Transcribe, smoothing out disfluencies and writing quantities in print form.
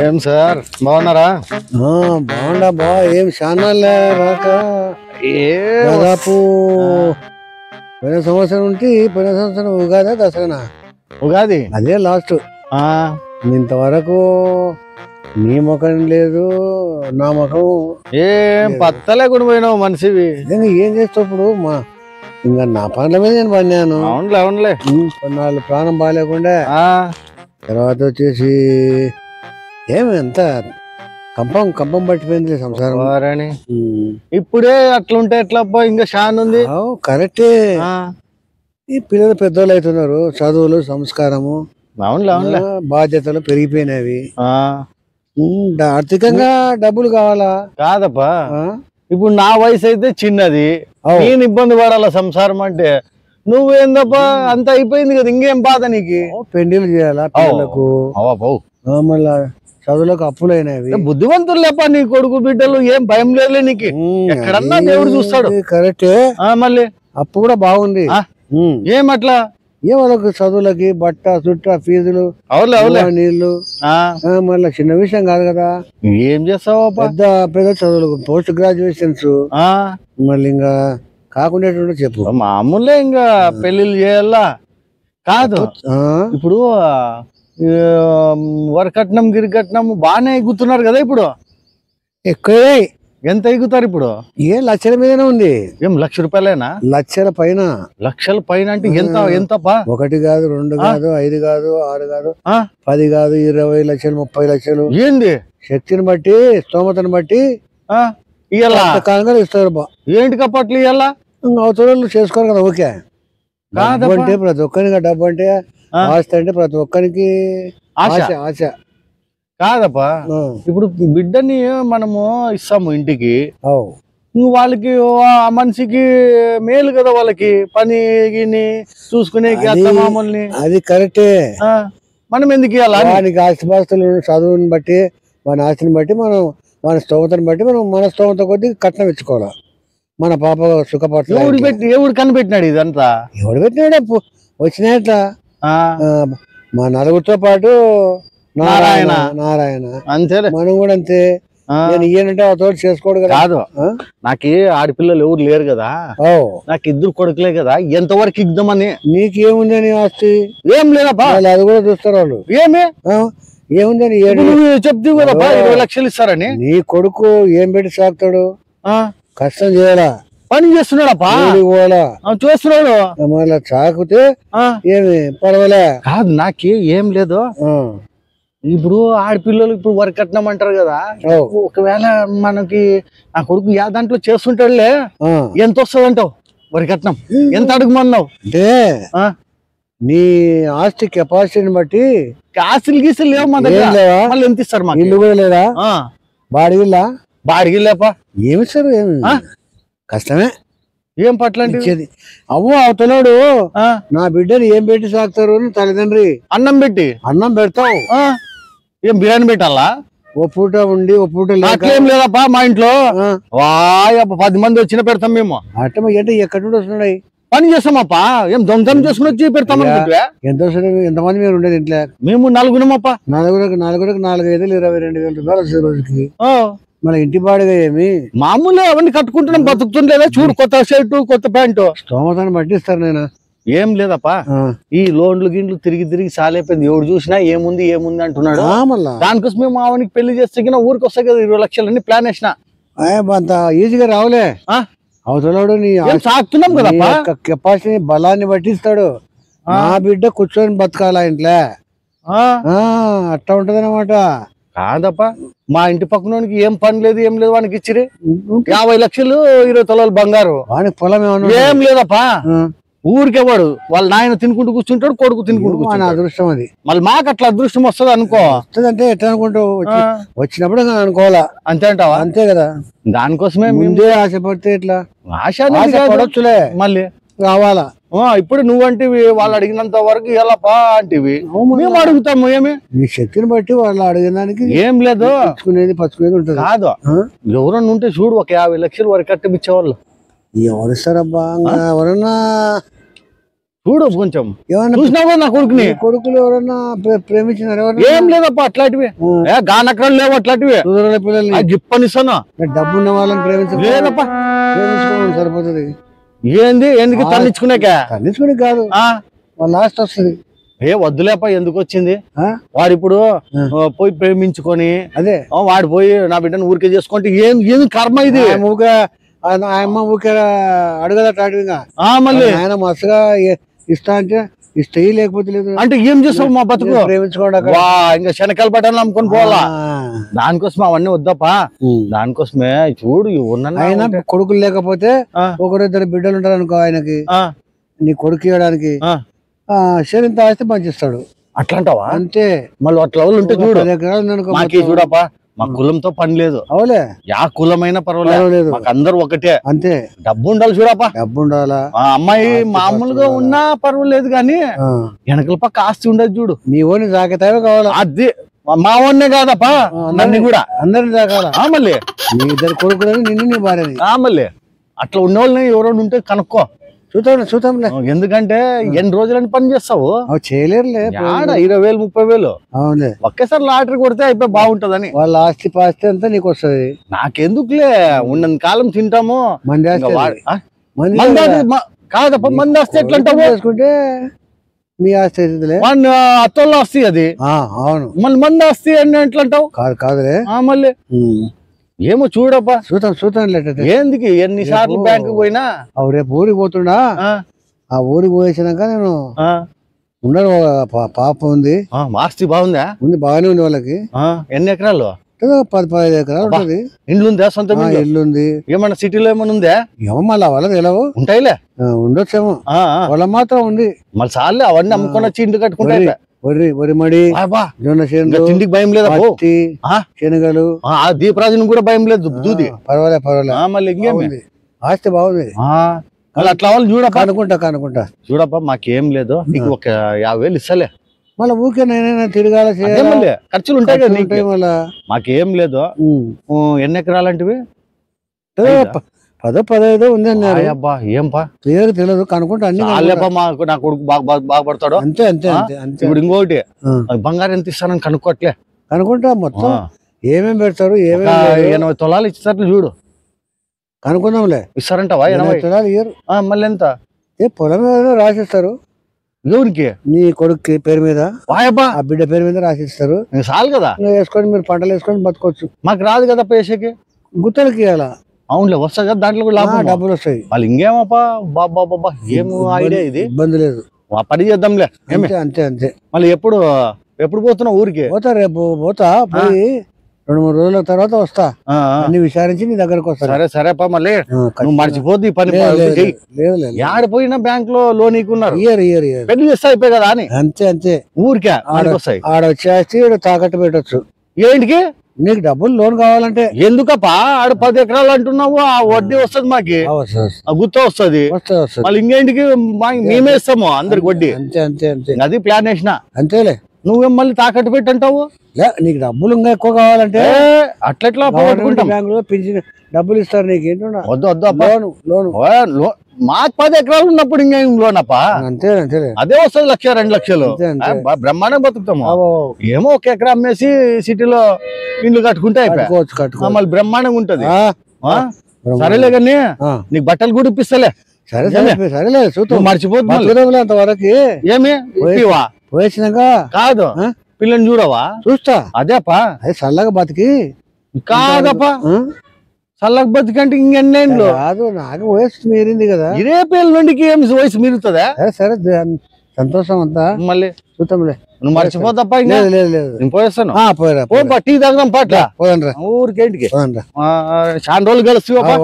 ఏం సార్ బాగున్నారా? బాగుండా బా. ఏం ఛానల్ రాక దాదాపు పోయిన సంవత్సరం ఉంటే పోయిన సంవత్సరం ఉగాదా దసరానా? ఉగాది అదే లాస్ట్. ఇంతవరకు నీ ముఖం లేదు, నా ముఖం ఏం పత్తలేకుండా పోయినావు మనిషివి. ఏం చేస్తావు ఇప్పుడు? ఇంకా నా పనుల మీద నేను పడినాను. అవునులే అవునులే. కొన్నాళ్ళు ప్రాణం బాగాలేకుండా తర్వాత వచ్చేసి ఏమి ఎంత కంపం కంపం పట్టిపోయింది సంసారం. ఇప్పుడే అట్లుంటే ఎట్లబ్బా? ఇంకా షాన్ ఉంది. కరెక్టే. ఈ పిల్లలు పెద్దోళ్ళు అవుతున్నారు, చదువులు సంస్కారము అవునులే అవునులే బాధ్యతలు పెరిగిపోయినవి. ఆర్థికంగా డబ్బులు కావాలా? కాదప్పా, ఇప్పుడు నా వయసు అయితే చిన్నది, నేను ఇబ్బంది పడాలా సంసారం అంటే. నువ్వేందప్పా అంత అయిపోయింది కదా, ఇంకేం బాధ నీకు? పెళ్లిళ్ళు చేయాలా పిల్లలకు, మళ్ళా చదువులకు అప్పులైనవి. బుద్ధివంతులు లేపా నీ కొడుకు బిడ్డలు, ఏం భయం లేదులే నీకు. ఎక్కడన్నా దేవుడు చూస్తాడు. కరెక్టే. మళ్ళీ అప్పు కూడా బాగుంది. ఏమట్లా వాళ్ళకు చదువులకి బట్ట చుట్ట ఫీజులు నీళ్లు మళ్ళీ చిన్న విషయం కాదు కదా. ఏం చేస్తావు? పెద్ద పెద్ద చదువులు, పోస్ట్ గ్రాడ్యుయేషన్స్, మళ్ళీ ఇంకా కాకుండా చెప్పు. మామూలే ఇంకా పెళ్లిళ్ళు చేయాలా కాదు. ఇప్పుడు వరకట్నం గిరికట్నం బాగానే ఎగుతున్నారు కదా ఇప్పుడు. ఎక్కువే. ఎంత ఎగుతారు ఇప్పుడు? లక్షల మీదనే ఉంది. ఏం లక్ష రూపాయలేనా? లక్షల పైన. లక్షల పైన అంటే ఎంత? ఎంతపా? 1 కాదు, 2 కాదు, 5 కాదు, 6 కాదు, 10 కాదు, 20 లక్షలు, 30 లక్షలు. ఏంది? శక్తిని బట్టి, స్తోమతను బట్టి కాలంగా ఇస్తారు. ఏంటి కప్పట్లు ఇయ్యాలా? అవతల చేసుకోరు కదా. ఓకే, డబ్బు అంటే ప్రతి ఒక్కరికి, డబ్బు అంటే ఆస్తి అంటే ప్రతి ఒక్కరికి ఆశ. ఆశ కాదప్పా, ఇప్పుడు బిడ్డని మనము ఇస్తాము ఇంటికి, వాళ్ళకి ఆ మనిషికి మేలు కదా, వాళ్ళకి పని చూసుకునే మామూలుని. అది కరెక్టే. మనం ఎందుకు ఇవ్వాలి? వానికి ఆస్తిపాస్తులు, చదువుని బట్టి, మన ఆస్తిని బట్టి, మనం మన స్తోమతను బట్టి మనం మన స్తోమత కొద్ది కట్నం ఇచ్చుకోవాలి. మన పాప సుఖపట్ల ఎవడు కనిపెట్టినాడు ఇదంతా? ఎవడు పెట్టినాడు? వచ్చినాయట మా నలుగురితో పాటు నారాయణ నారాయణ అంతే. మనం కూడా అంతే. నేను ఇయ్యనంటే ఆ తోటి చేసుకోడు కదా. కాదు, నాకు ఆడపిల్లలు ఎవరు లేరు కదా, నాకు 2 కొడుకులే కదా, ఎంతవరకు ఇద్దామని. నీకేముందని ఆస్తి? ఏం లేదప్పా. అది కూడా చూస్తారు వాళ్ళు. ఏముందని చెప్తూ కదా 20 లక్షలు ఇస్తారని. నీ కొడుకు ఏం పెట్టి సాగుతాడు? కష్టం చేయాలా? పని చేస్తున్నాడప్పా, చేస్తున్నాడు. మళ్ళా చాకుతే ఏమి పర్వాలే. కాదు, నాకే ఏం లేదు. ఇప్పుడు ఆడపిల్లలు ఇప్పుడు వరకు కట్నం అంటారు కదా, ఒకవేళ మనకి నా కొడుకు దాంట్లో చేస్తుంటాడులే, ఎంత వస్తుంది అంటావు? వరి కట్నం ఎంత అడుగుమన్నావు? అంటే నీ ఆస్తి కెపాసిటీని బట్టి. ఆస్తులు గీసులు లేవు మా దగ్గర. మళ్ళీ ఎంత ఇస్తారు? మాకు ఇల్లు కూడా లేదా? బాడిగిల్లా? బాడిగిల్లేపా. ఏమిస్తారు? ఏమి కష్టమే. ఏం పట్లంటే అవ్వ అవతలాడు నా బిడ్డని ఏం పెట్టి సాగుతారు? తల్లిదండ్రి అన్నం పెట్టి. అన్నం పెడతావు? ఏం బిర్యానీ పెట్టాలా? ఓ పూట ఉండి ఓ పూట అట్లేం లేదప్పా మా ఇంట్లో. 10 మంది వచ్చినా పెడతాం మేము. అట్ట అంటే ఎక్కడ నుండి వస్తున్నాయి? పని చేస్తామప్పా. ఏం దొంగతనం చేసుకుని వచ్చి పెడతాం. ఎంత వస్తుంది? ఎంతమంది మీరు ఉండేది ఇంట్లో? మేము 4గురమప్పా. 4 4 5 22,000 రూపాయలు వస్తుంది రోజుకి. మన ఇంటి బాడుగా ఏమి? మామూలు అవన్నీ కట్టుకుంటున్నాం, బతుకుతుండేదా? చూడు, కొత్త షర్టు, కొత్త ప్యాంటు. స్తోమతాన్ని పట్టిస్తారు. నేను ఏం లేదప్పా, ఈ లోన్లు గిండ్లు తిరిగి తిరిగి సాలైపోయింది. ఎవడు చూసినా ఏముంది ఏముంది అంటున్నాడు. దానికోసం మేము మావనికి పెళ్లి చేస్తే ఊరికి వస్తాయి కదా 20 లక్షలని ప్లాన్ వేసిన. అంత ఈజీగా రావులే. అవతలాడు నీ సాగుతున్నాం కదా, కెపాసిటీ బలాన్ని పట్టిస్తాడు. నా బిడ్డ కూర్చొని బతకాలా ఇంట్లో, అట్లా ఉంటది అన్నమాట. కాదప్పా, మా ఇంటి పక్కనోనికి ఏం పని లేదు ఏం లేదు, వానికి ఇచ్చిరి 50 లక్షలు 20 తులాలు బంగారు. వానికి పొలం ఏం లేదప్పా. ఊరికే వాడు వాళ్ళ నాయన తినుకుంటూ కూర్చుంటాడు, కొడుకు తినుకుంటూ. అదృష్టం అది. మళ్ళీ మాకు అట్లా అదృష్టం వస్తుంది అనుకో. వస్తుందంటే ఎట్లా అనుకుంటావు? వచ్చినప్పుడు అనుకోవాలా. అంతే అంటావా? అంతే కదా. దానికోసమే ముందే ఆశపడితే ఎట్లా? ఆశ పడొచ్చులే, మళ్ళీ రావాలా. ఇప్పుడు నువ్వంటివి వాళ్ళు అడిగినంత వరకు ఎలాపా అంటివి, మేము అడుగుతాము. ఏమి నీ శక్తిని బట్టి వాళ్ళు అడిగిన దానికి ఏం లేదు, పచ్చుకునేది ఉంటుంది. కాదు, ఎవరన్నా ఉంటే చూడు, ఒక 50 లక్షలు వరకు కట్టించేవాళ్ళు. ఎవరిస్తారబ్బా? ఎవరన్నా చూడు కొంచెం ఏమన్నా చూసినావా నా కొడుకుని? కొడుకులు ఎవరన్నా ప్రేమించినారు? ఏం లేదప్ప అట్లాంటివి, గానక్కలు లేవు అట్లాంటివి. పిల్లల్ని గిప్పనిస్తాను, డబ్బు ఉన్న వాళ్ళని లేదప్ప. ప్రేమించుకోవడం సరిపోతుంది. ఏంది ఎందుకు తన్నించుకునేకా? తన్నించుకుని కాదు, వాళ్ళ లాస్ట్ వస్తుంది. వద్దులేప, ఎందుకు వచ్చింది? వాడు ఇప్పుడు పోయి ప్రేమించుకొని అదే వాడు పోయి నా బిడ్డను ఊరికే చేసుకుంటే ఏం కర్మ ఇది? ఆయమ్మ ఊరికే అడగదట అడిగిగా మళ్ళీ ఆయన మస్తుగా ఇస్తా అంటే ఇస్తే లేకపోతే లేదు అంటే ఏం చేస్తావు? మా బతుకు ప్రేమించుకోవడం ఇంకా శనకాయలు పట్టాలని అమ్ముకొని పోవాలా? దానికోసం అవన్నీ వద్దప్పా. దానికోసమే చూడు ఆయన కొడుకులు లేకపోతే ఒకరిద్దరు బిడ్డలు ఉంటారు అనుకో ఆయనకి, నీ కొడుకు ఇవ్వడానికి శరీరంతో ఆస్తే పంచిస్తాడు. అట్లాంటావా? అంతే. మళ్ళీ అట్లా ఉంటే చూడు, చూడప్పా మా కులంతో పని లేదు. అవులే, యా కులమైనా పర్వాలేదు, మాకు అందరు ఒకటే. అంతే. డబ్బు ఉండాలి చూడప్పా, డబ్బు ఉండాలా. అమ్మాయి మామూలుగా ఉన్నా పర్వాలేదు కానీ వెనకల పక్క ఆస్తి ఉండదు చూడు. నీ ఓని జాగ్రత్తగా కావాలా. అది మా ఓన్నే కాదప్పా, నన్ను కూడా అందరిని తాకాలా. మళ్ళీ నీ ఇద్దరు కొడుకులని నిన్ను నీ భార్యని. మళ్ళీ అట్లా ఉన్న వాళ్ళని ఎవరైనా ఉంటే కనుక్కో. చూద్దాంలే. ఎందుకంటే ఎన్ని రోజులని పని చేస్తావు? చేయలేరులే. 20,000 30,000 అవునులే, ఒకేసారి లాటరీ కొడితే అయిపోయి బాగుంటదని. వాళ్ళ ఆస్తి పాస్తి అంతా నీకు వస్తుంది. నాకెందుకులే, ఉన్నంత కాలం తింటాము. మంది కాదప్ప, మంది ఆస్తి ఎట్లా చేసుకుంటే మీ ఆస్తి అవుతుందిలే. అత్తోళ్ళ ఆస్తి అది. అవును, మళ్ళీ మంది ఆస్తి అని ఎట్లా అంటావు? కాదులే. మళ్ళీ ఏమో చూడప్పా. చూద్దాం. ఏందుకు ఎన్నిసార్లు బ్యాంకు పోయినా? రేపు ఊరికి పోతుండా, ఆ ఊరికి పోయేసినాక నేను ఉన్నాడు. పాప ఉంది. ఆస్తి బాగుందా? ఉంది, బాగానే ఉంది. వాళ్ళకి ఎన్ని ఎకరాలు? 10-15 ఎకరాలు ఉంటుంది. ఇండ్లు ఉందా? సొంత ఇల్లు ఉంది. ఏమన్నా సిటీలో ఏమన్నా ఉందా? ఏమో మళ్ళీ వాళ్ళది ఎలాగో ఉంటాయిలే, ఉండొచ్చేమో. వాళ్ళ మాత్రం ఉంది. మళ్ళీ చాలే అవన్నీ అమ్ముకొని వచ్చి ఇంటి కట్టుకుంటా. వరి మడి, జొన్న చేనులు, తిండికి భయం లేదా? శనగలు, దీపరాజుని కూడా భయం లేదు. దూది పర్వాలేదు. మళ్ళీ ఇంకేమి ఆస్తి బాగుంది. అట్లా వాళ్ళు చూడప్పా. కనుకుంటా చూడప్పా, మాకేం లేదు, నీకు ఒక 50,000 ఇస్తలే. మళ్ళీ ఊరికే నేనైనా తిరగాల, ఖర్చులు ఉంటాయి కదా. మళ్ళీ మాకేం లేదు. ఎన్ని ఎకరాలంటివి? 10-15 ఉంది అన్నారు. అబ్బా, ఏంపా క్లియర్ తెలియదు, కనుకుంటా. అన్ని నా కొడుకు బాగుపడతాడు. అంతే. ఇప్పుడు ఇంకోటి, బంగారం ఎంత ఇస్తానని కనుక్కోట్లే. కనుకుంటా మొత్తం ఏమేమి పెడతారు, 80 తులాలు ఇచ్చేటట్లు చూడు. కనుక్కుందాంలే. ఇస్తారంటావా? 80 తులాలు ఇయ్యరు. మళ్ళీ ఎంత? పొలం మీద రాసిస్తారు. ఎవరికి? నీ కొడుకు పేరు మీద, ఆ బిడ్డ పేరు మీద రాసిస్తారు. చాలు కదా, వేసుకొని మీరు పంటలు వేసుకొని బతకొచ్చు. మాకు రాదు కదా పేషకి, గుత్తలకి ఇవ్వాలా. అవునులే, వస్తా కదా, దాంట్లో కూడా డబ్బులు వస్తాయి. వాళ్ళు ఇంకేమప్పా. బాబా ఏం ఐడియా ఇది? ఇబ్బంది లేదు, పని చేద్దాంలే. అంతే. మళ్ళీ ఎప్పుడు పోతున్నావు ఊరికి? పోతా, రేపు పోతా. పోయి 2-3 రోజుల తర్వాత వస్తా. అన్ని విచారించి నీ దగ్గరకు వస్తా. సరేపా, మళ్ళీ నువ్వు మర్చిపోద్ది పని. ఆడిపోయినా బ్యాంక్ లో లోన్ ఇకున్నారు, పెళ్లి చేస్తా అయిపోయి కదా అని. అంతే. ఊరికే వస్తాయి. ఆడ వచ్చేసి తాకట్టు పెట్టచ్చు. ఏంటికి? నీకు డబ్బులు లోన్ కావాలంటే. ఎందుకప్పా? ఆడ 10 ఎకరాలు అంటున్నావు, ఆ వడ్డీ వస్తుంది మాకి, గుత్త వస్తుంది. మళ్ళీ ఇంకేంటికి? మేమే ఇస్తాము అందరికి వడ్డీ. అంతే. అది ప్లాన్ వేసిన. అంతేలే. నువ్వేం మళ్ళీ తాకట్టు పెట్టి అంటావు? నీకు డబ్బులు ఇంకా ఎక్కువ కావాలంటే అట్లా బ్యాంకులో పింఛన్ డబ్బులు ఇస్తారు నీకు. ఏంటన్నా వద్దు లోను. మాకు 10 ఎకరాలు ఉన్నప్పుడు ఇంకేం లోన్ అప్పా? అంతే. అదే వస్తుంది 1-2 లక్షలు. బ్రహ్మాండం బతుకుతాము. ఏమో 1 ఎకరా అమ్మేసి సిటీలో ఇండ్లు కట్టుకుంటే అయిపోయి మళ్ళీ బ్రహ్మాండంగా ఉంటది. సరేలే కానీ నీకు బట్టలు కూడా ఇప్పిస్తలే. సరేలే, చూద్దాం. మర్చిపోతుంది అంతవరకు. ఏమి పోయేసినాక కాదు, పిల్లని చూడవా? చూస్తా. అదేపా, అదే చల్లగా బతికి కాదప్పా. చల్లగా బతికంటే ఇంకెన్నేళ్ళు కాదు, నాకు వయసు మీరింది కదా. ఇదే పేర్ల నుండికి ఏం వయసు మీరుతుందా? సరే సంతోషం అంతా. మళ్ళీ చూద్దాంలే. నువ్వు మర్చిపోతాప్ప. లేదు నేను పోయేస్తాను. పోయిరా టీ తాగడం పట్ల పోదండ్రా. ఊరికేంటికి చాలా రోజులు కలుస్తావా?